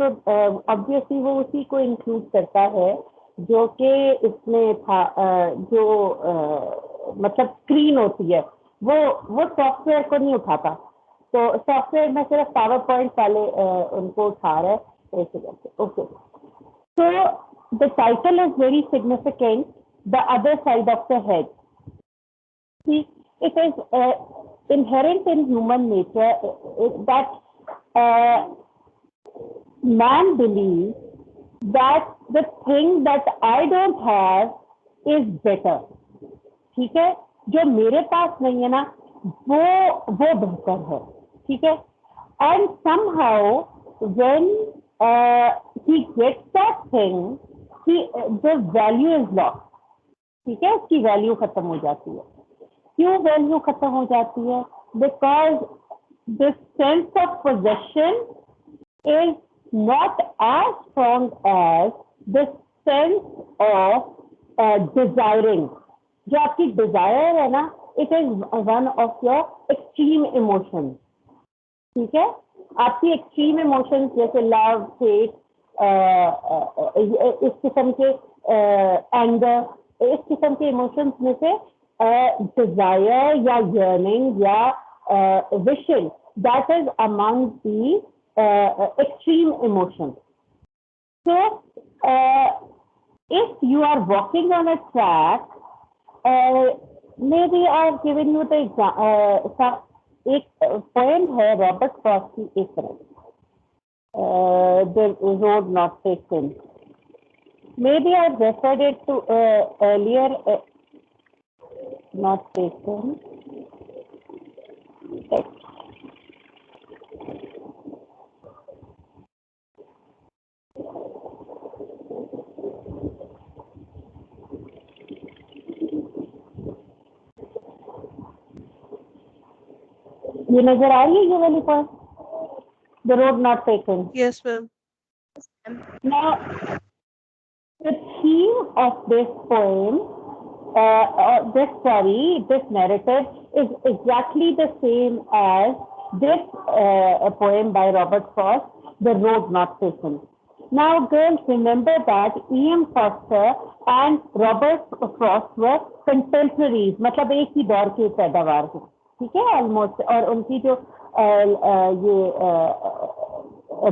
Obviously वो उसी को इंक्लूड करता है जो कि इसमें था, मतलब स्क्रीन होती है, वो सॉफ्टवेयर को नहीं उठाता। तो सॉफ्टवेयर में सिर्फ पावर पॉइंट वाले उनको उठा रहा है ऐसे करके। Okay, so the title is very significant, the other side of the hedge. See, it is inherent in human nature that man believes that the thing that I don't have is better. ठीक है, जो मेरे पास नहीं है ना वो बेहतर है। ठीक है, and somehow when he gets that thing, the value is lost. ठीक है, उसकी वैल्यू खत्म हो जाती है। क्यों वैल्यू खत्म हो जाती है? Because the sense of possession is not as strong as the sense of desiring. जो आपकी desire है ना, it is one of your extreme emotions. ठीक है, आपकी extreme emotions जैसे love, hate, इस किस्म के anger, इस किस्म के emotions में से desire या yearning या wishing, that is among the extreme emotions. So if you are walking on a track, maybe I have given you the example, एक poem है रॉबर्ट फ्रॉस्ट की, एक तरह The Road Not Taken. Maybe I referred it to earlier, not taken. ये नजर आ रही है ये वाली point, The Road Not Taken. Yes, ma'am. Now, the theme of this poem, this narrative is exactly the same as this poem by Robert Frost, The Road Not Taken. Now, girls, remember that E.M. Forster and Robert Frost were contemporaries, मतलब एक ही दौर के पैदावार हैं, ठीक है, almost. और उनकी जो ये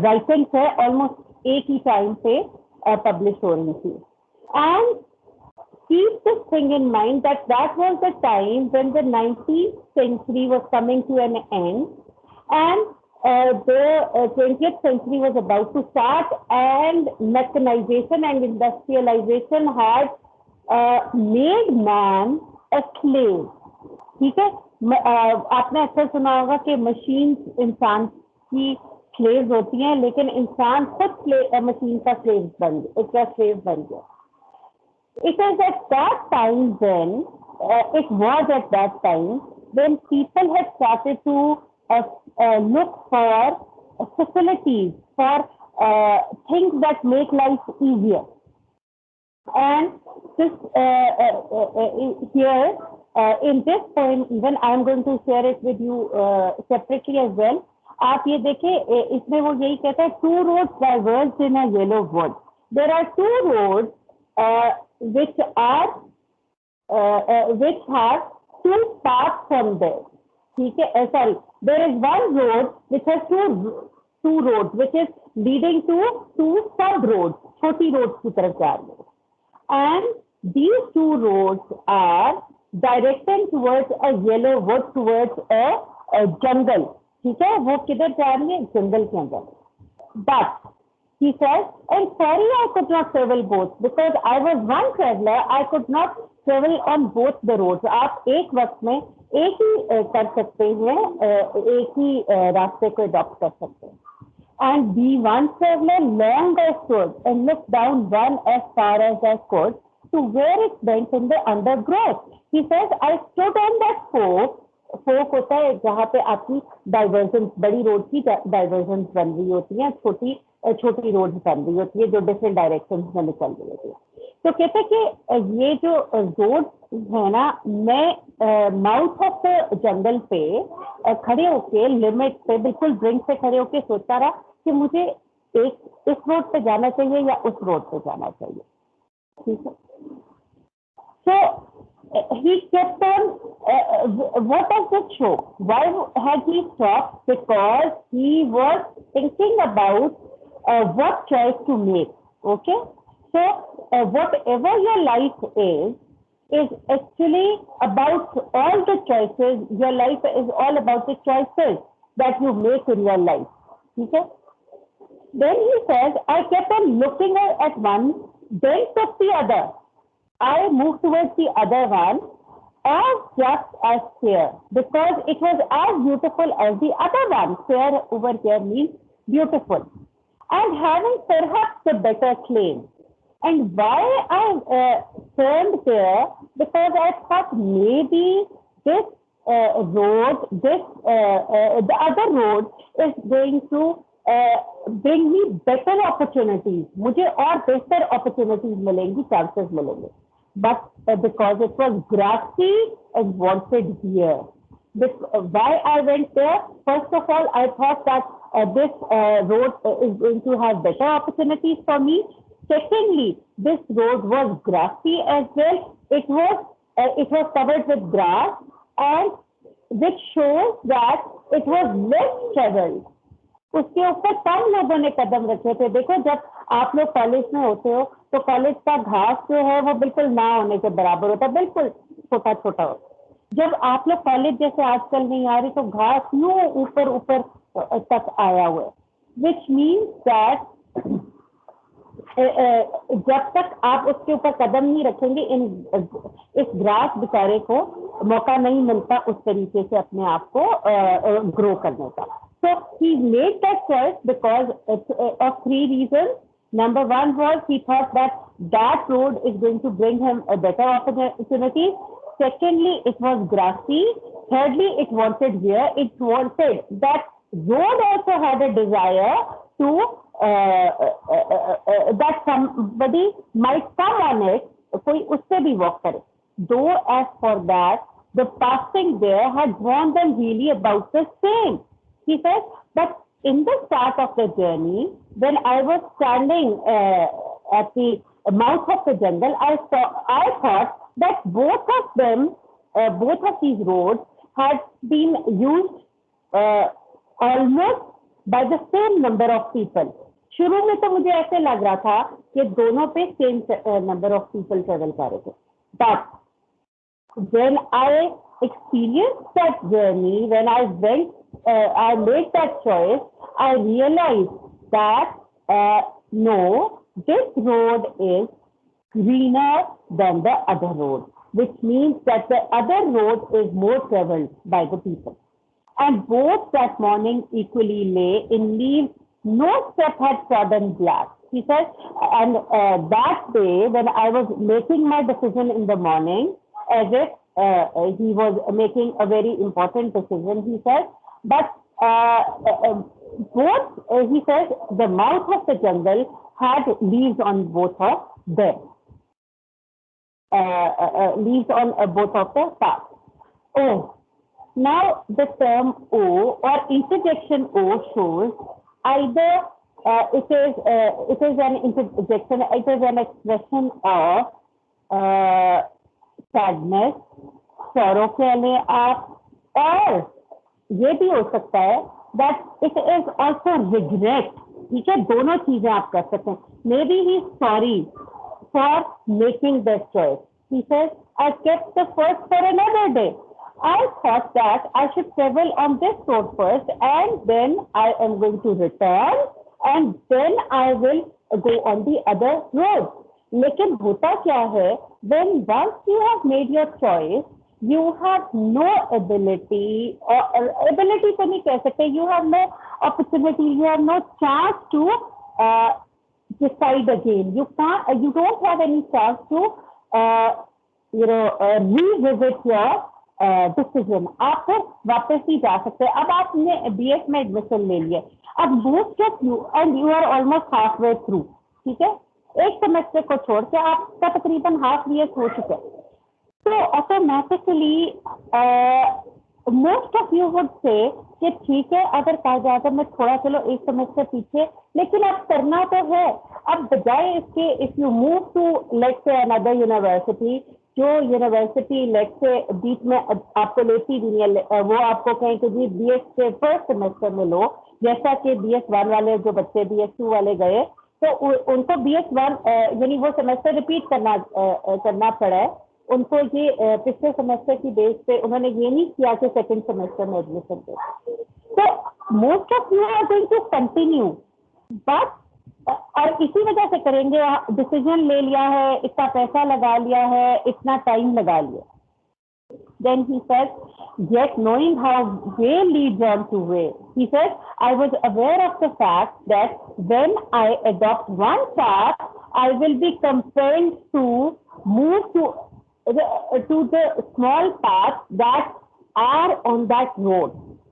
राइटिंग्स है ऑलमोस्ट एक ही टाइम पे पब्लिश हो रही थी। And keep this thing in mind that was the time when the 19th century was coming to an end, and the 20th century was about to start, and mechanization and industrialization had made man a slave. ठीक है, आपने अक्सर सुना होगा कि machine इंसान की slave होती हैं, लेकिन इंसान खुद मशीन का स्लेव बन गया। It was at that time when people had started to look for facilities, for things that make life easier. And this here in this poem, even I am going to share it with you separately as well. आप ये देखें, इसमें वो यही कहता है, two roads diverged in a yellow wood. There are two roads which have two paths from there. ठीक है, sorry, there is one road which has two roads which is leading to two sub roads, छोटी roads की तरफ जा रही है, and these two roads are directing towards a yellow wood, towards a jungle. ठीक है, वो किधर जा रही है? जंगल के अंदर। But he says, I'm sorry I could not travel both because I was one traveler. I could not travel on both the roads. आप एक वक्त में एक ही कर सकते हैं, एक ही रास्ते को अडॉप्ट कर सकते हैं। And the one traveler long I stood and looked down one as far as I could to where it went in the undergrowth. He says, I stood on that fork होता है जहाँ पे आपकी divergence, बड़ी road की divergence बन रही होती है, छोटी रोड बन रही होती है जो डिफरेंट डायरेक्शंस में निकल रही होती है। तो कहते हैं कि ये जो रोड है ना, मैं माउथ ऑफ द जंगल पे खड़े होके, लिमिट पे बिल्कुल ब्रिंक पे खड़े होके सोचता रहा कि मुझे एक इस रोड पे जाना चाहिए या उस रोड पे जाना चाहिए, ठीक है. So he kept on, what does it show? Why had he stopped? Because he was thinking about what choice to make. Okay, so whatever your life is actually about all the choices. Your life is all about the choices that you make in your life. Okay. Then he says, I kept on looking at one, then took the other. I moved towards the other one as just as fair, because it was as beautiful as the other one. Fair over here means beautiful. And having perhaps a better claim. And why I turned there? Because I thought maybe this road, the other road is going to bring me better opportunities. मुझे और बेहतर opportunities मिलेंगी, chances मिलेंगे. But because it was grassy and wanted here. Why I went there? First of all, I thought that this road is going to have better opportunities for me. Secondly, this road was grassy as well. It was covered with grass, and which shows that it was less traveled. उसके ऊपर कम लोगों ने कदम रखे थे. देखो, जब आप लोग कॉलेज में होते हो तो कॉलेज का घास जो है वो बिल्कुल ना होने के बराबर होता है, बिल्कुल छोटा छोटा होता है. जब आप लोग कॉलेज जैसे आजकल नहीं आ रही तो घास यूं ऊपर ऊपर तक आया हुआ है, विच मीन्स दैट जब तक आप उसके ऊपर कदम नहीं रखेंगे, इस ग्रास बेचारे को मौका नहीं मिलता उस तरीके से अपने आप को ग्रो करने का. So he made that choice because of three reasons. Number one was he thought that road is going to bring him a better opportunity. Secondly, it was grassy. Thirdly, it wanted where it wanted. That road also had a desire to that somebody might come on it, कोई उससे भी walk करे. Though as for that, the passing there had warned them really about the same. He says, but in the start of the journey, when I was standing at the mouth of the jungle, I thought that both of these roads had been used almost by the same number of people. शुरू में तो मुझे ऐसे लग रहा था कि दोनों पे same number of people travel कर रहे थे. But when I experienced that journey, when I made that choice, I realized that no, this road is greener than the other road, which means that the other road is more traveled by the people. And both that morning equally lay in leaves, no step had trodden glass. He says, and that day when I was making my decision in the morning, as if he was making a very important decision, he says, but he says, the mouth of the jungle had leaves on both of them. Leaves on both of the paths. Oh, now the term O or interjection O shows either it is an interjection, it is an expression of sadness, sorrow कह लें आप, और ये भी हो सकता है that it is also regret. ठीक है, दोनों चीजें आप कर सकते हैं. Maybe he is sorry for making that choice. He says, I kept the first for another day. I thought that I should travel on this road first and then I am going to return and then I will go on the other road. लेकिन होता क्या है, when once you have made your choice, you have no ability, or ability तो नहीं कह सकते, you have no opportunity, you have no chance to decide again. You don't have any chance to revisit your decision. आप वापस ही जा सकते हैं. अब आपने BS में एडमिशन ले लिया, अब most of you and you are almost halfway through. ठीक है, एक सेमेस्टर को छोड़ के आपका तकरीबन हाफ ईयर हो चुका है. So automatically most of you would say कि ठीक है, अगर कहा जाए तो मैं थोड़ा चलो एक सेमेस्टर पीछे, लेकिन अब करना तो है। अब बजाय इसके if you move to let's say another university, जो यूनिवर्सिटी लेट्स से बीच में आपको लेती भी नहीं है, वो आपको कहें कि जी बीएस के फर्स्ट सेमेस्टर में लो, जैसा कि BS1 वाले जो बच्चे BS2 वाले गए, तो उनको BS1 यानी वो सेमेस्टर रिपीट करना पड़ा है उनको। ये पिछले सेमेस्टर की बेस पे उन्होंने ये नहीं किया कि सेकंड सेमेस्टर में एडमिशन दे। तो most of you are going to continue, but और इसी वजह से करेंगे, डिसीजन ले लिया है, इतना पैसा लगा लिया है, इतना टाइम लगा लिया। Then he says, yet knowing how way leads on to way, he says, I was aware of the fact that when I adopt one path, I will be compelled to move to the small paths that are on that road.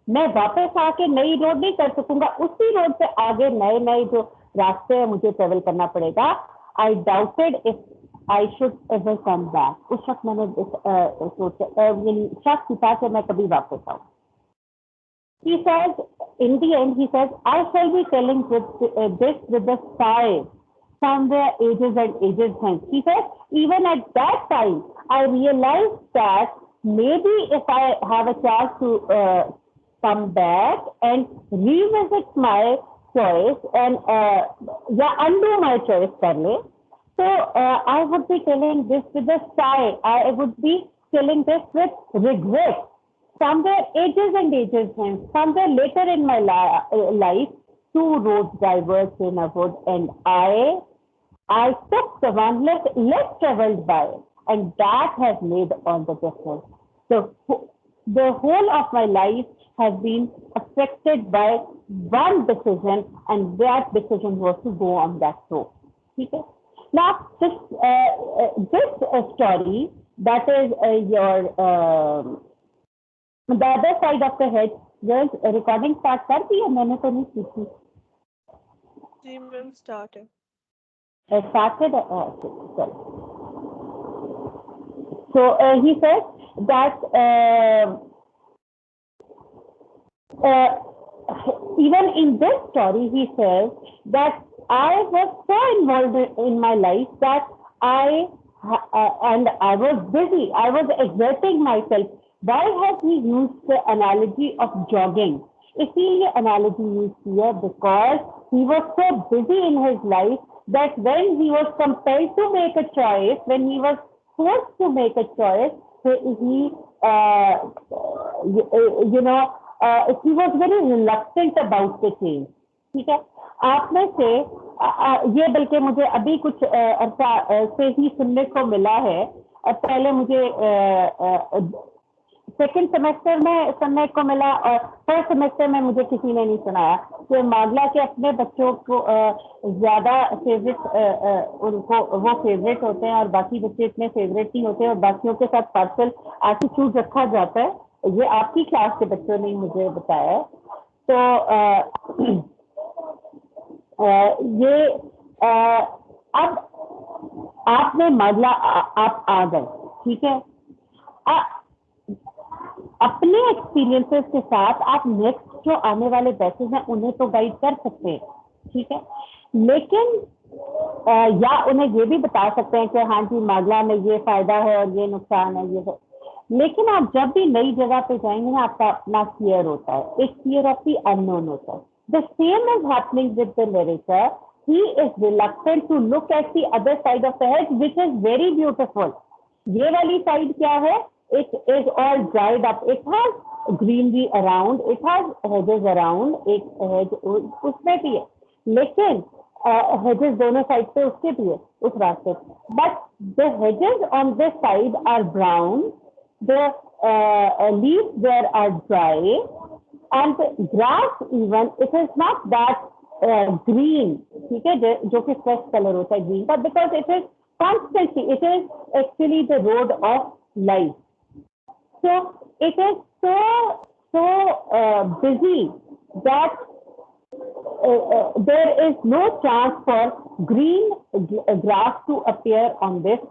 मैं वापस आके नई road नहीं कर सकूंगा, उसी road पे आगे नए नए जो रास्ते हैं मुझे ट्रेवल करना पड़ेगा। I doubted if I should ever come back. उस वक्त मैंने सोचा, शक था कि मैं कभी वापस आऊँ। He says, in the end, he says, I shall be telling this with the sigh, somewhere ages and ages hence. He says, even at that time, I realized that maybe if I have a chance to come back and revisit my choice and undo my choice, so I would be telling this with a sigh. I would be telling this with regret. Somewhere ages and ages hence, somewhere later in my life, two roads diverged in a wood, and I took the one less traveled by, and that has made all the difference. So the whole of my life has been affected by one decision, and that decision was to go on that road. Okay? Now, this story, that is the other side of the hedge, girls, recording start कर दी है? मैंने तो नहीं की थी। जी ma'am start है। Started. So he says that even in this story, he says that I was so involved in my life that I was busy. I was exerting myself. Why has he used the analogy of jogging? इसीलिए analogy use किया because he was so busy in his life that when he was compelled to make a choice, when he was forced to make a choice, he he was very reluctant about the change. ठीक है, आप में से ये बल्कि मुझे अभी कुछ अर्सा से ही सुनने को मिला है। पहले मुझे सेकेंड सेमेस्टर में सुनने को मिला और फर्स्ट सेमेस्टर में मुझे किसी ने नहीं सुनाया कि मामला के अपने बच्चों को ज्यादा फेवरेट, उनको वो फेवरेट होते हैं और बाकी बच्चे इतने फेवरेट नहीं होते और बाकियों के साथ पार्सल एटीट्यूड रखा जाता है। ये आपकी क्लास के बच्चों ने मुझे बताया। तो ये अब आपने मामला आप आ गए, ठीक है, अपने एक्सपीरियंसेस के साथ आप नेक्स्ट जो आने वाले बैचेस हैं उन्हें तो गाइड कर सकते हैं, ठीक है, लेकिन या उन्हें ये भी बता सकते हैं कि हाँ जी मामला में ये फायदा है और ये नुकसान है, ये है। लेकिन आप जब भी नई जगह पे जाएंगे ना, आपका अपना फियर होता है, एक फियर ऑफ द अननोन होता है। The same is happening with the narrator. He is reluctant to look at the other side of the hedge which is very beautiful. ये वाली साइड क्या है? It is all dried up. It has greenery around. It has hedges around. एक hedge उसमें भी है, लेकिन hedges दोनों साइड पे उसके भी है उस रास्ते। But the hedges on this side are brown. The leaves there are dry, and the grass even it is not that green. ठीक है, जो कि fresh color होता है green का, because it is constantly. It is actually the road of life. So it is so busy that there is no chance for green grass to appear on this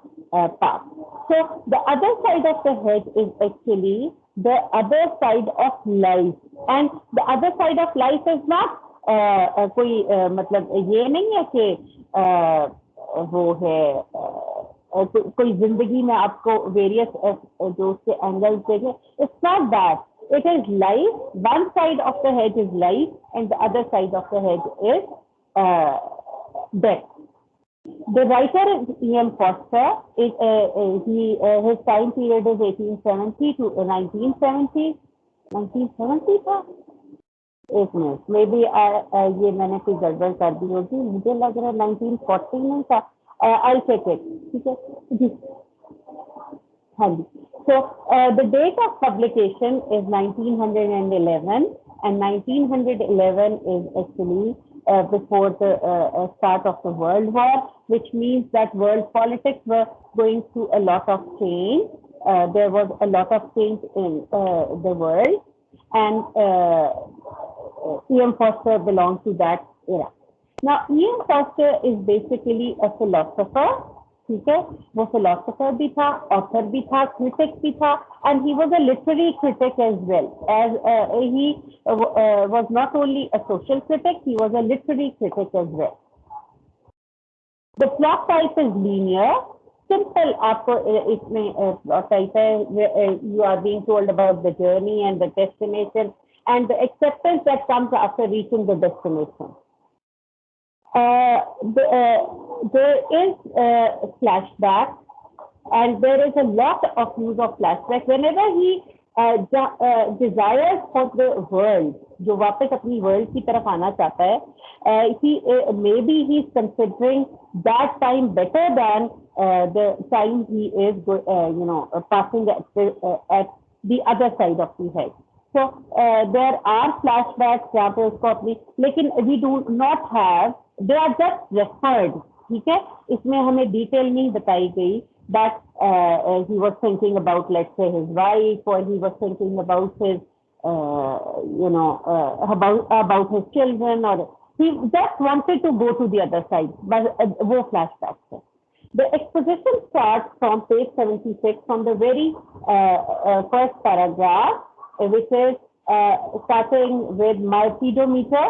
path. So the other side of the hedge is actually the other side of life. And the other side of life is not कोई मतलब ये नहीं है कि वो है कोई जिंदगी में आपको वेरियस जो उसके एंगल्स देखे. It's not that. It is life. One side of the hedge is life and the other side of the hedge is death. The writer is E.M. Forster. His time period is 1870 to 1970. 1970 था. एक minute, may be ये मैंने कोई गड़बड़ कर दी होगी. मुझे लग रहा है 1940 नहीं था. I check it. ठीक है जी. हाँ जी. So the date of publication is 1911, and 1911 is actually before the start of the World War, which means that world politics were going through a lot of change. There was a lot of change in the world, and E.M. Forster belonged to that era. Now, E.M. Forster is basically a philosopher. ठीक है, वो philosopher भी था, author भी था, critic भी था, and he was a literary critic as well. As he was not only a social critic, he was a literary critic as well. The plot type is linear. Simple. आपको इसमें plot type है. You are being told about the journey and the destination and the acceptance that comes after reaching the destination. There is flashback, and there is a lot of use of flashback whenever he desires for the world, जो वापस अपनी world की तरफ आना चाहता है. Maybe he is considering that time better than the time he is passing at the other side of the head. So there are flashbacks जहाँ पे उसको अपनी, लेकिन we do not have, they are just referred. ठीक है, इसमें हमें detail नहीं बताई गई that he was thinking about, let's say, his wife, or he was thinking about his about his children, or he just wanted to go to the other side. But वो flashbacks है. The exposition starts from page 76, from the very first paragraph, which is starting with my pedometer.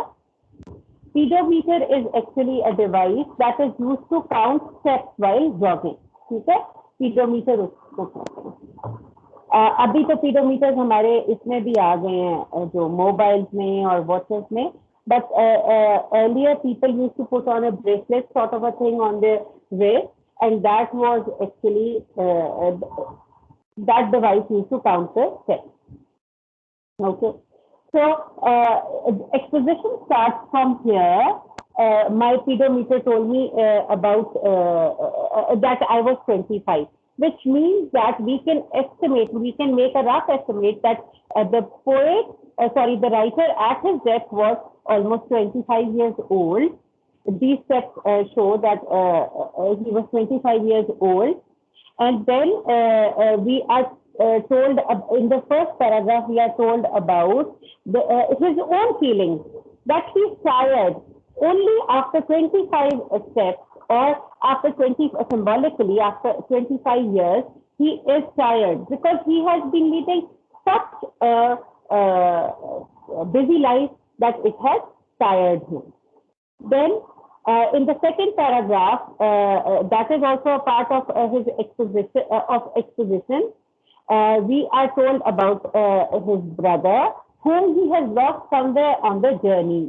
Pedometer is actually a device that is used to count steps while jogging. ठीक है, pedometer उसको कहते हैं. अभी तो pedometers हमारे इसमें भी आ गए हैं, जो mobiles में और watches में. But earlier people used to put on a bracelet sort of a thing on their wrist, and that was actually that device used to count the steps. Okay. So exposition starts from here. My pedometer told me about that I was 25, which means that we can estimate, we can make a rough estimate that the the writer at his death was almost 25 years old. These steps show that he was 25 years old. And then we are told in the first paragraph, we are told about his own feelings, that he's tired. Only after 25 steps, or after 20, symbolically after 25 years, he is tired because he has been leading such a busy life that it has tired him. Then in the second paragraph, that is also a part of his exposition. We are told about his brother, whom he has lost somewhere on the journey.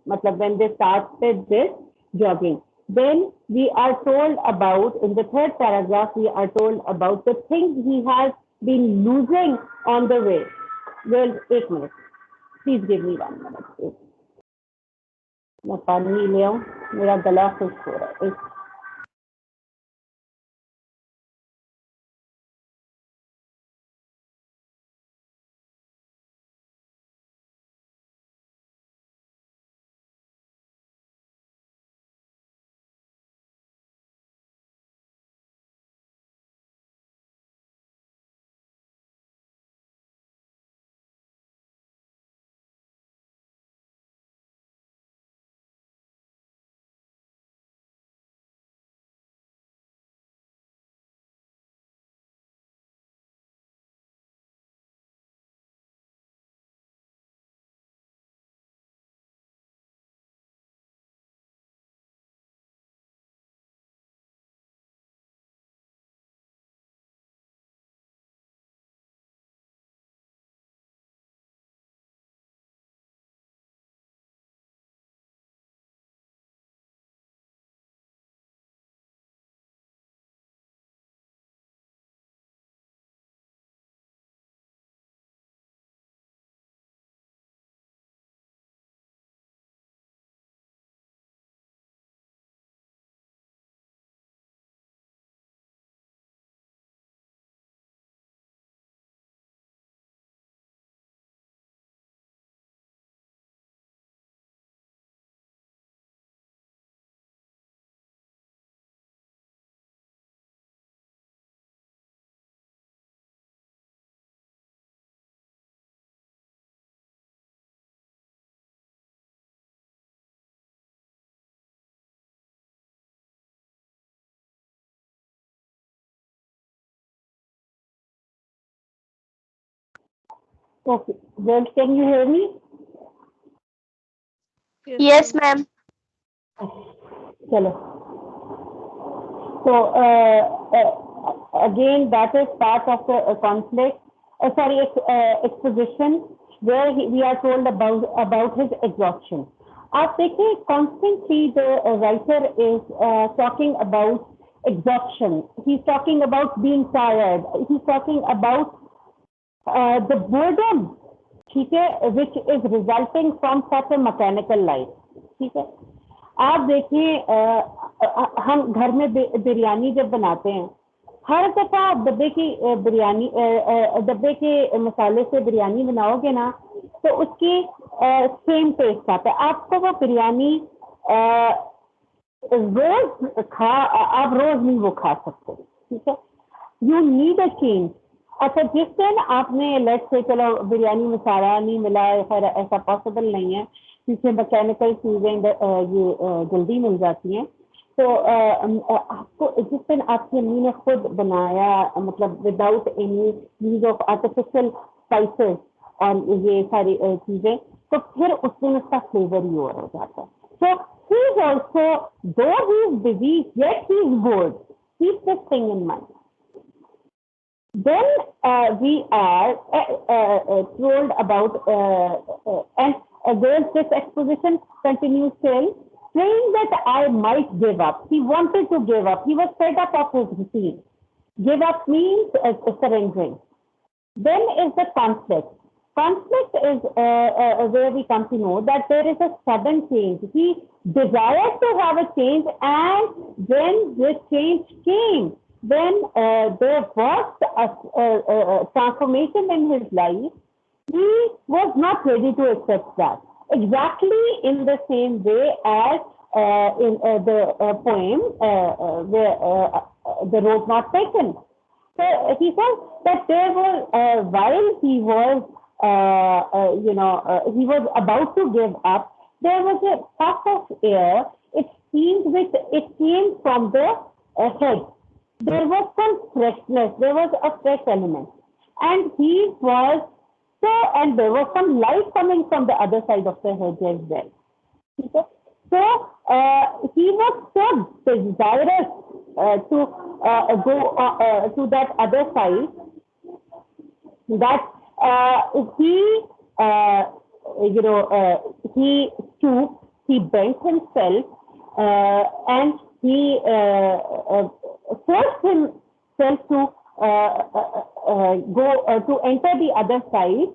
When they started this jogging. Then we are told about, in the third paragraph, we are told about the things he has been losing on the way. Well, 8 minutes. Please give me 1 minute. मैं पानी ले आऊं, मेरा गला खुश्क हो रहा है. Okay. Well, can you hear me? Yes, Yes, ma'am. ma'am. Chalo. So again, that is part of the conflict. Exposition where we are told about his exhaustion. आप देखिए constantly the writer is talking about exhaustion. He's talking about being tired. He's talking about the boredom, ठीक है, which is resulting from such a mechanical life. ठीक है, आप देखिए हम घर में बिरयानी जब बनाते हैं, हर दफा आप डब्बे की बिरयानी डब्बे के मसाले से बिरयानी बनाओगे ना, तो उसकी सेम टेस्ट आता है। आपको वो बिरयानी रोज खा आप रोज नहीं वो खा सकते, ठीक है। You need a change. अच्छा, जिस दिन आपने लेट से चलो बिरयानी मसाला नहीं मिला, खैर ऐसा पॉसिबल नहीं है क्योंकि मैकेनिकल चीजें ये जल्दी मिल जाती हैं। तो आपको जिस दिन आपकी अम्मी ने खुद बनाया, मतलब without any use of artificial spices और ये सारी चीजें, तो फिर उस दिन उसका फ्लेवर ही और हो जाता है। So he is also, though he is busy, yet he is bored. Keep this thing in mind. Then we are told about, and this exposition continues till saying that I might give up. He wanted to give up. He was fed up of his routine. Give up means surrendering. Then is the conflict. Conflict is where we come to know that there is a sudden change. He desired to have a change, and when this change came, when there was a transformation in his life, he was not ready to accept that. Exactly in the same way as in the poem where the road not taken. So he says that there were, while he was, he was about to give up, there was a puff of air. It seemed it came from the head. There was some freshness. There was a fresh element, and he was so, and there was some light coming from the other side of the hedge as well. Okay? So he was so desirous to go to that other side that he, he stooped, he bent himself, and he forced himself to go to enter the other side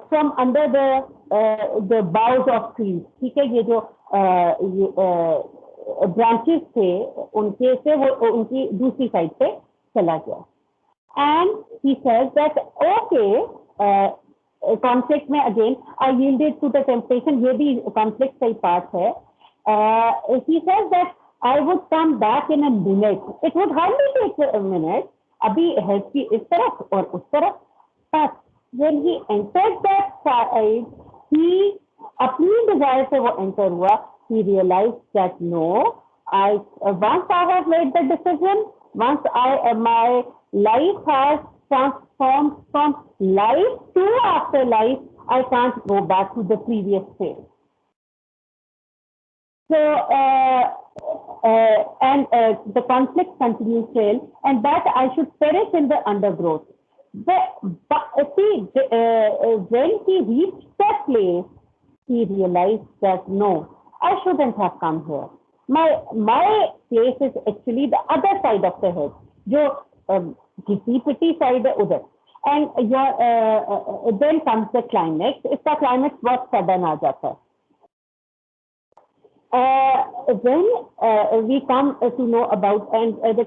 from under the boughs of trees. ठीक है, ये जो branches थे उनके से वो उनकी दूसरी साइड पे चला गया। And he says that okay, conflict में again I yielded to the temptation, ये भी conflict का ही part है। He says that I would come back in a minute. It would hardly take a minute. अभी head की इस तरफ और उस तरफ, but when he entered that side, he अपनी desire से वो enter हुआ, he realized that no, once I have made the decision, once my life has transformed from life to afterlife, I can't go back to the previous state. So, and the conflict continues still, and that I should perish in the undergrowth. But see, when he reached that place, he realized that no, I shouldn't have come here. My place is actually the other side of the hedge, जो घिसी पिटी side है उधर. And then comes the climax. इसका climax बहुत sudden आ जाता है. When we come to know about, and the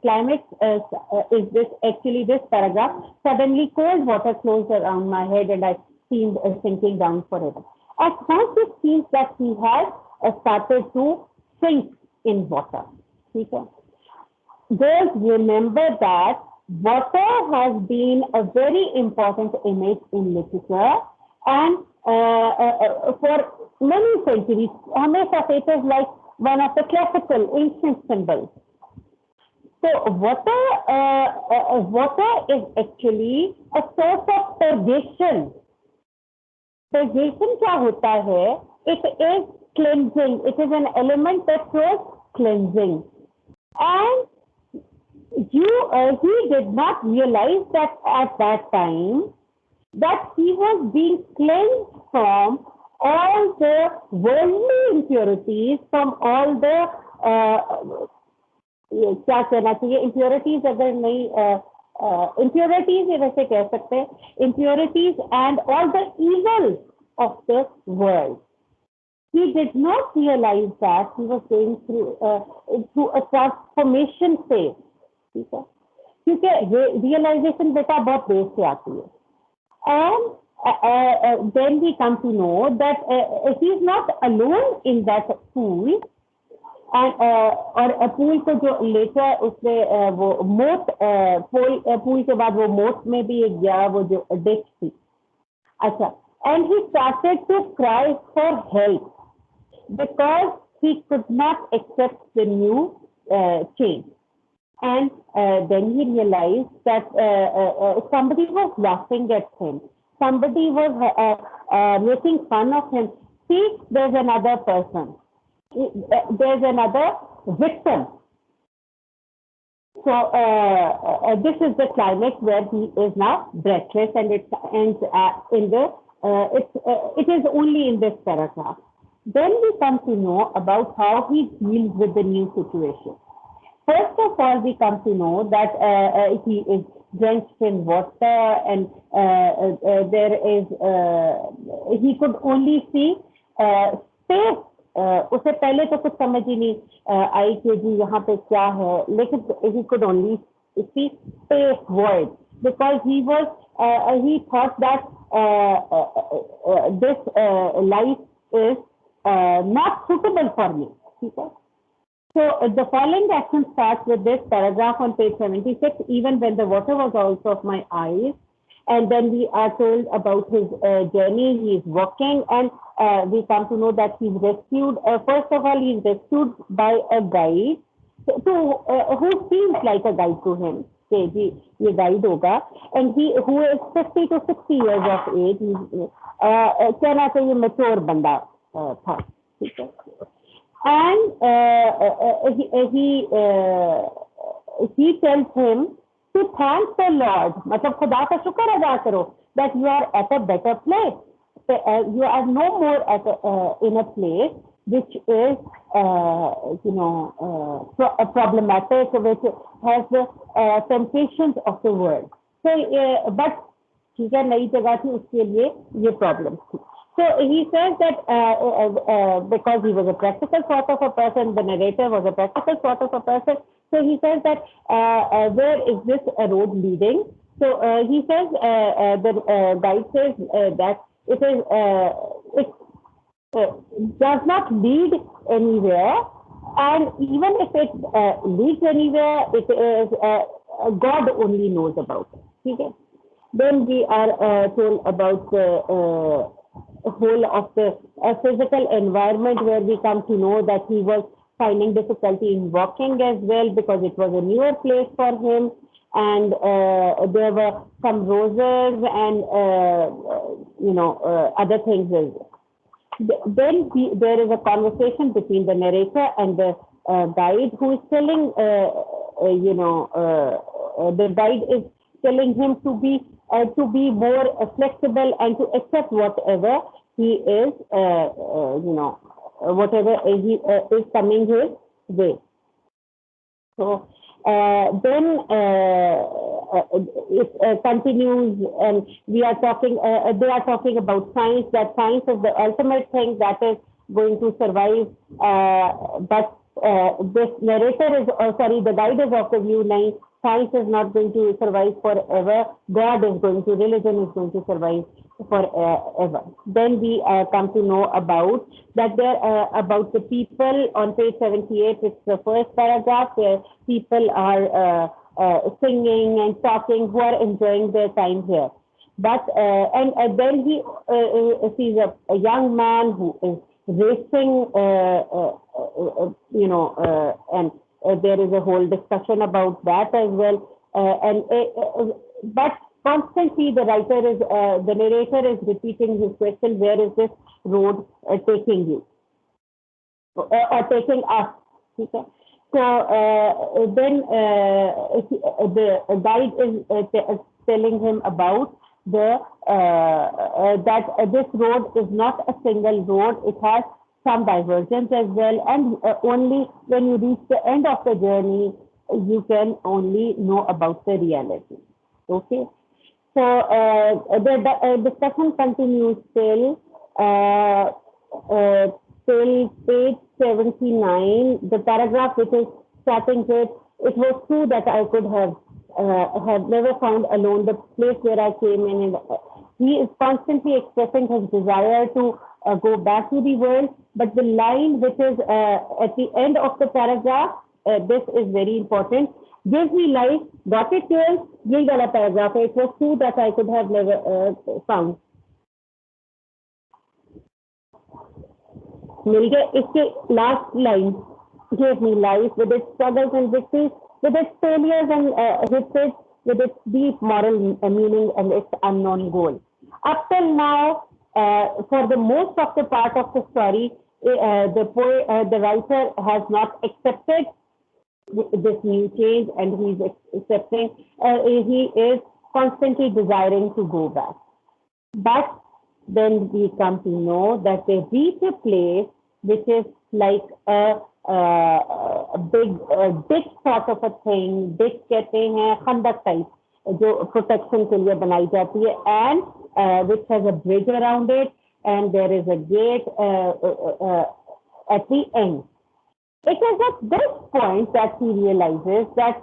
climax is this, actually this paragraph, suddenly cold water flows around my head and I seemed sinking down forever. At first it seems that he has started to sink in water. Okay? Just remember that water has been a very important image in literature, and for many centuries, हमेशा it is like one of the classical ancient symbols. So water is actually a source of purgation. Purgation क्या होता है? It is cleansing. It is an element that shows cleansing. And he did not realize that at that time that he was being cleansed from all the worldly impurities, from all the क्या कहना चाहिए, impurities अगर नहीं impurities ये वैसे कह सकते हैं, impurities and all the evil of the world. He did not realize that he was going through a transformation phase. ठीक है, क्योंकि realization बेटा बहुत देर से आती है. And then we come to know that he is not alone in that pool. And और pool को जो later उसने वो मोट pool के बाद वो मोट में भी एक गया, वो जो ditch थी. अच्छा, and he started to cry for help because he could not accept the new change. And then he realized that somebody was laughing at him. Somebody was making fun of him. See, there's another person. There's another victim. So this is the climax where he is now breathless, and it ends in the it is only in this paragraph. Then we come to know about how he deals with the new situation. First of all, we come to know that he is drenched in water, and there is he could only see space. उसे पहले तो कुछ समझ ही नहीं आई कि जी यहाँ पे क्या है, लेकिन he could only see space, void, because he thought that this life is not suitable for me. ठीक है. So the following action starts with this paragraph on page 76, even when the water was also of my eyes. And then we are told about his journey. He is walking, and we come to know that he's rescued. First of all, he's rescued by a guide who seems like a guide to him. Okay, ये guide होगा, and who is 50 to 60 years of age. कहना चाहिए mature बंदा था. ठीक है. And he tells him to thank the Lord, मतलब खुदा का शुक्र अदा करो, that you are at a better place. You are no more at in a place which is problematic, which has the temptations of the world. So but ठीक है, नई जगह थी, उसके लिए ये problem थी. So he says that because he was a practical sort of a person, the narrator was a practical sort of a person. So he says that where is this road leading? So he says the guide says that it does not lead anywhere, and even if it leads anywhere, it is God only knows about it. Okay? Then we are told about the whole of the physical environment, where we come to know that he was finding difficulty in walking as well, because it was a newer place for him, and there were some roses and other things as well. Then there is a conversation between the narrator and the guide, who is telling the guide is telling him to be more flexible and to accept whatever he is, whatever he is coming his way. So then it continues, and we are talking. They are talking about science. That science is the ultimate thing that is going to survive. But this narrator is, the guide is of the view line. Science is not going to survive forever. God is going to, religion is going to survive forever. Then we come to know about that about the people on page 78. It's the first paragraph where people are singing and talking, who are enjoying their time here. But and then he sees a young man who is racing, and there is a whole discussion about that as well. But constantly the narrator is repeating his question, where is this road taking you? Or taking us. Okay. So then the guide is telling him about that this road is not a single road. It has some divergence as well, and only when you reach the end of the journey, you can only know about the reality. Okay. So the discussion continues till page 79. The paragraph which is starting with, "It was true that I could have never found alone the place where I came in." And he is constantly expressing his desire to go back to the world. But the line which is at the end of the paragraph, this is very important. "Gives me life, got it, girls?" यही वाला paragraph है. "It was true that I could have never found." मिल गए. इसके last line, "Gave me life with its struggles and victories, with its failures and hits, with its deep moral meaning and its unknown goal." Up till now, for the most of the part of the story, the writer has not accepted this new change, and he's accepting, he is constantly desiring to go back. But then we come to know that they reach a place which is like a big ditch sort of a thing. Ditch कहते हैं खंडक type, जो protection के लिए बनाई जाती है, and which has a bridge around it, and there is a gate at the end. It is at this point that he realizes that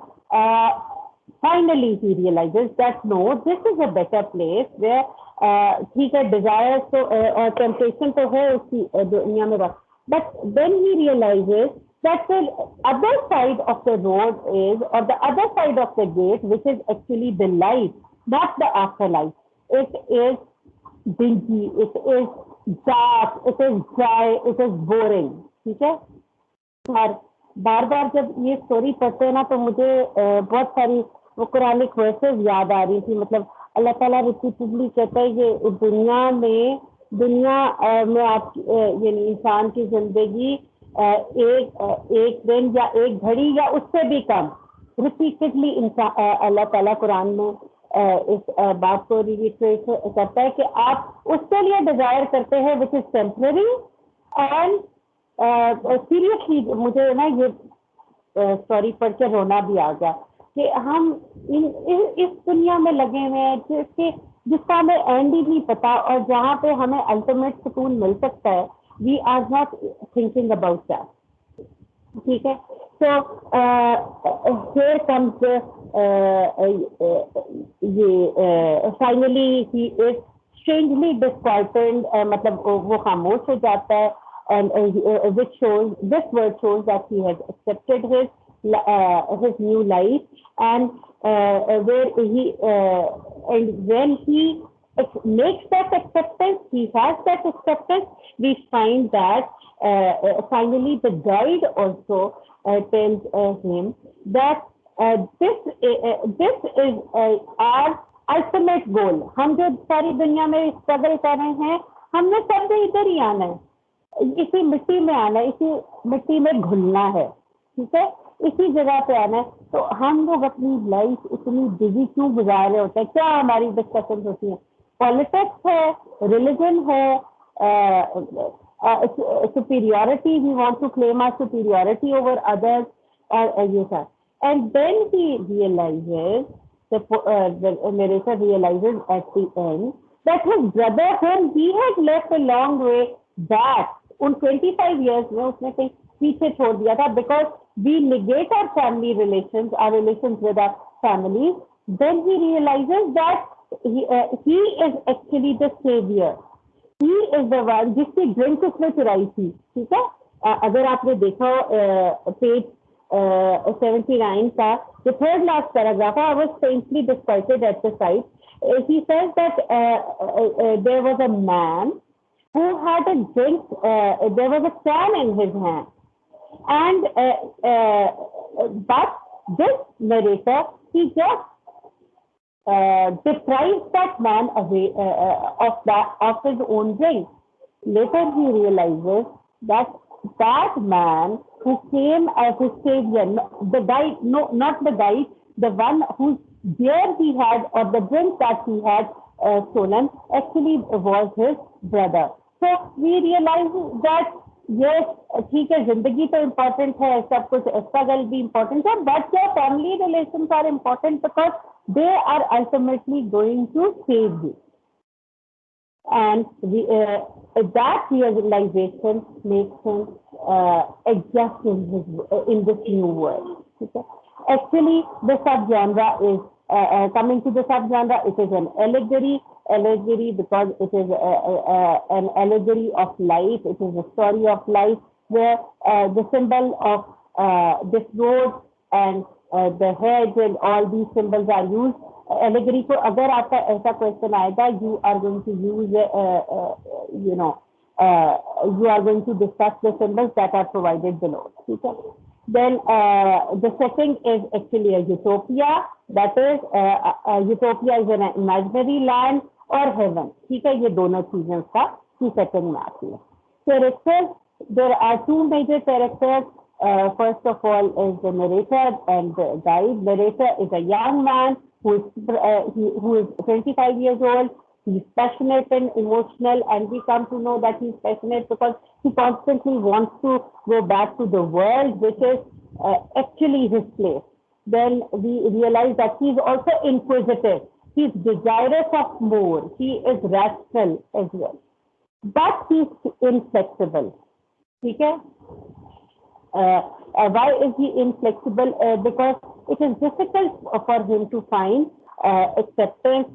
finally he realizes that no, this is a better place where ठीक है, desires तो और temptation तो है उसकी दुनिया में, but then he realizes that the other side of the road is, or the other side of the gate, which is actually the life, not the afterlife. It is dingy, it is dark, it is dry, it is boring. ठीक है. और बार बार जब ये story पढ़ते हैं ना, तो मुझे बहुत सारी वो कुरानिक वर्सेस याद आ रही थी. मतलब अल्लाह ताला रिपीटेडली कहता है कि दुनिया में आप यानी इंसान की जिंदगी एक दिन या एक घड़ी या उससे भी कम, रिपीटेडली अल्लाह ताला कुरान में इस बात को रिपीट करता है कि आप उसके लिए डिजायर करते हैं which is temporary. And seriously मुझे ना ये स्टोरी पढ़ के रोना भी आ गया कि हम इस दुनिया में लगे हुए हैं जिसका हमें एंड ही नहीं पता, और जहाँ पे हमें अल्टीमेट सुकून मिल सकता है. We are not thinking about that. ठीक है. सो हियर कम्स ये finally he is strangely disquieted, मतलब वो खामोश हो जाता है. And which shows, this word shows that he has accepted his new life, and where he and when he makes that acceptance, he has that acceptance. We find that finally the guide also tells him that this is our ultimate goal. हम जो सारी दुनिया में struggle कर रहे हैं, हमने सब इधर ही आना है, इसी मिट्टी में आना है, इसी मिट्टी में घुलना है. ठीक है. इसी जगह पे आना है. तो हम लोग अपनी लाइफ इतनी बिजी क्यों गुजार रहे होते हैं? क्या हमारी डिस्कशन होती है? पॉलिटिक्स है, रिलीजन है, superiority, we want to claim our superiority over others, और ये सब. And then he realises, the narrator realizes at the end that his brother, whom he had left a long way back, उन 25 years में उसने कहीं पीछे छोड़ दिया था, because we negate our family relations, our relations with our families. Then he realizes that he is actually the savior. He is the one जिसकी drink उसने चुराई थी. ठीक है. अगर आपने देखा पेज 79 का the third last paragraph, I was faintly disquieted at the sight. He says that there was a man who had a drink, there was a can in his hand, and but this narrator, he just deprives that man away of his own drink. Later he realizes that that man who came as his savior, the guy, no, not the guy, the one whose beer he had or the drink that he had stolen, actually was his brother. So we realize that yes, ठीक है, जिंदगी तो important है, सब कुछ struggle भी important है, but your family relations are important because they are ultimately going to save you. And that realization makes him adjust in this new world. Okay? Actually, the subgenre is coming to the subgenre. It is an allegory because it is an allegory of life. It is a story of life where the symbol of this road and the hedge and all these symbols are used. Allegory को अगर आपका ऐसा question आएगा, you are going to use you are going to discuss the symbols that are provided below. ठीक है? Then the setting is actually a utopia. That is, utopia is an imaginary land or heaven. ठीक है? ये दोनों चीजें उसका की setting में आती है. Characters, there are two major characters. First of all is the narrator and the guide. Narrator is a young man who is 25 years old. He's passionate and emotional, and we come to know that he's passionate because he constantly wants to go back to the world, which is actually his place. Then we realize that he's also inquisitive. He's desirous of more. He is rational as well. But he's inflexible. Okay? Why is he inflexible? Because it is difficult for him to find acceptance,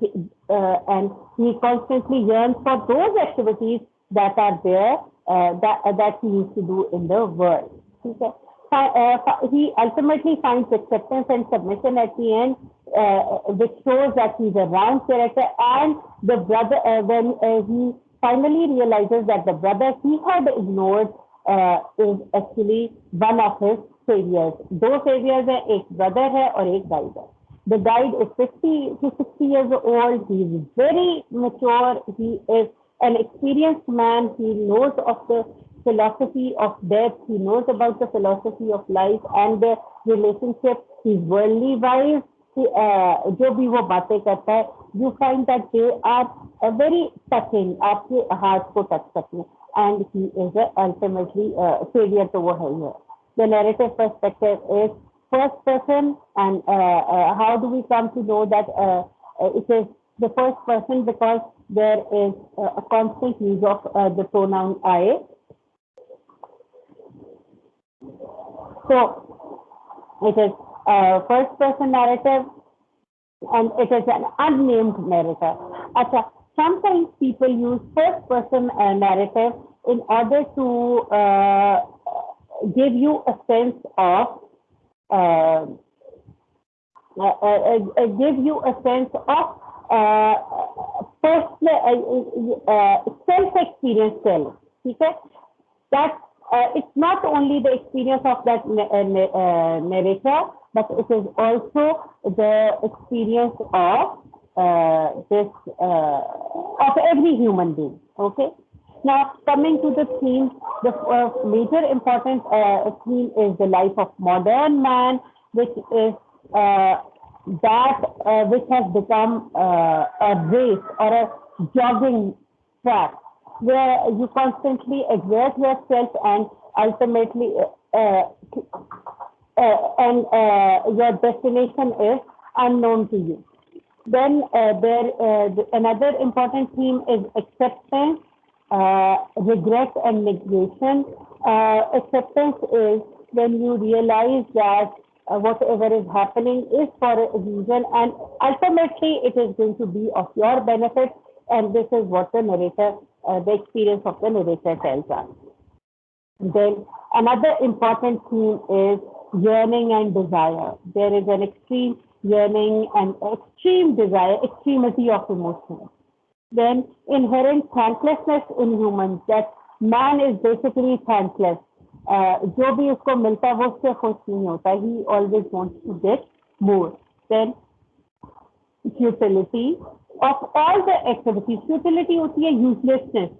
and he constantly yearns for those activities that are there that he used to do in the world. Okay? He ultimately finds acceptance and submission at the end, which shows that he's a round character. And the brother, when he finally realizes that the brother he had ignored is actually one of his saviors. दो saviors हैं, एक brother है और एक guide है. The guide is 50 to 60 years old. He is very mature. He is an experienced man. He knows of the philosophy of death. He knows about the philosophy of life and the relationship. He's worldly wise. जो भी वो बातें करता है, you find that they are very touching. आपके हाथ को touch करते हैं. And he is ultimately savior to wo hai hai. The narrative perspective is first person, and how do we come to know that it is the first person? Because there is a constant use of the pronoun I. So it is first person narrative, and it is an unnamed narrator. Achha, sometimes people use first person narrative in order to give you a sense of self-experience telling. Okay? That it's not only the experience of that narrator, but it is also the experience of of every human being. Okay. Now, coming to the theme, the major important theme is the life of modern man, which is which has become a race or a jogging track, where you constantly exert yourself and ultimately your destination is unknown to you. Then another important theme is acceptance, regret and negation. Acceptance is when you realize that whatever is happening is for a reason, and ultimately it is going to be of your benefit, and this is what the narrator, the experience of the narrator tells us. Then another important theme is yearning and desire. There is an extreme yearning and extreme desire, extremity of emotion. Then inherent thanklessness in humans, that man is basically thankless. जो भी उसको मिलता है वो उससे खुश नहीं होता. He always wants to get more. Then futility of all the activities. Futility होती है uselessness.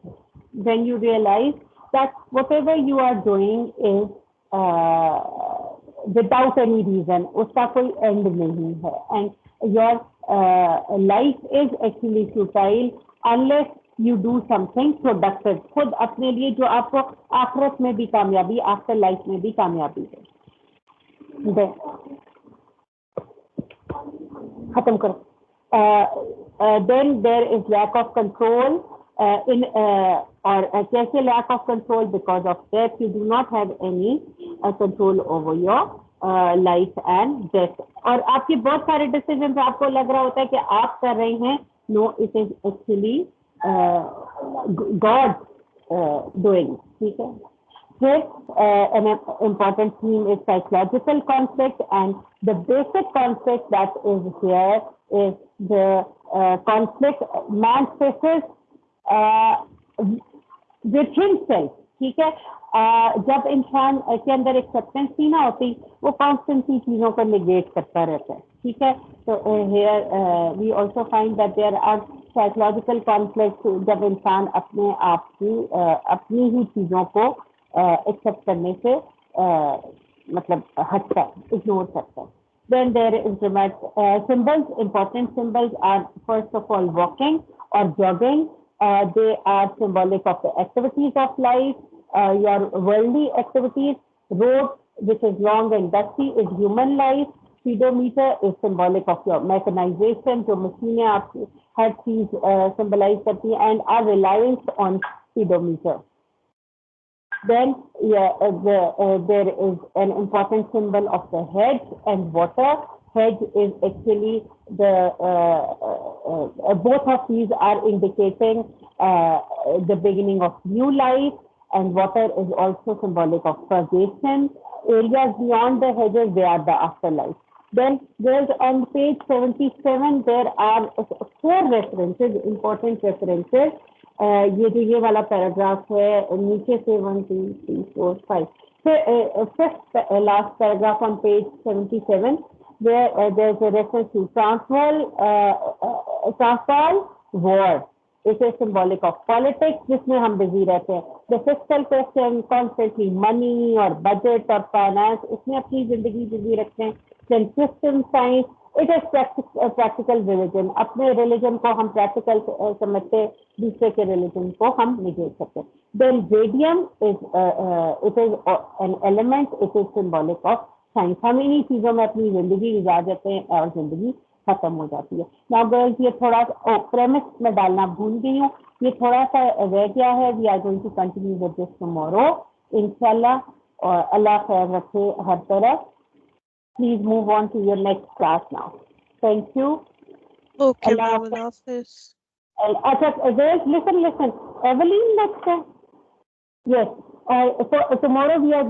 When you realize that whatever you are doing is uh, without any reason, उसका कोई end नहीं है, and your life is actually futile unless you do something productive. खुद अपने लिए जो आपको आखिरत में भी कामयाबी, आफ्टर लाइफ में भी कामयाबी है. खत्म करो. Then there is lack of control कैसे lack of control? Because of death you do not have any control over your life and death. और आपके बहुत सारे decisions आपको लग रहा होता है कि आप कर रहे हैं. No, it is actually God doing. ठीक है. Here, an important theme is psychological conflict, and the basic conflict that is here is the conflict man faces with himself. ठीक है. जब इंसान के अंदर एक्सेप्टेंस ना होती, वो कॉन्स्टेंटली चीजों को निगेट करता रहता है. ठीक है. तो here we also find that there are psychological conflicts जब इंसान अपने आप की अपनी ही चीजों को एक्सेप्ट करने से मतलब हटता है, इग्नोर करता है. Then there is symbols. Important symbols are first of all walking or jogging. They are symbolic of the activities of life, your worldly activities. Road, which is long and dusty, is human life. Speedometer is symbolic of your mechanization, जो मशीनें आपकी हर चीज symbolize करती है, and our reliance on speedometer. Then there is an important symbol of the hedge and water. Hedge is actually the both of these are indicating the beginning of new life, and water is also symbolic of purgation. Areas beyond the hedges, they are the afterlife. Then there's on page 77 there are 4 references, important references. ये जो ये वाला paragraph है नीचे से 1 2 3 4 5 fifth last paragraph on page 77 where there's a reference to Transvaal war. It is symbolic of politics जिसमें हम busy रहते हैं. The fiscal question, constantly money और budget और finance, इसमें अपनी जिंदगी बिजी रखते हैं. Then system science, it is practical religion. अपने religion को हम practical समझते, दूसरे के religion को हम निगेट करते. Then radium is it is an element. It is symbolic of science. हम इन्हीं चीजों में अपनी जिंदगी गुजार जाते हैं और जिंदगी खत्म हो जाती है. Now girls, ये थोड़ा premise में डालना भूल गई हूँ. ये थोड़ा सा रह गया है. We are going to continue with this tomorrow, inshallah. और अल्लाह खैर रखे हर तरफ. Please move on to your next class now. Thank you. Okay, ma'am. Allah Hafiz. अच्छा, listen. Evelyn next. Yes. So tomorrow we are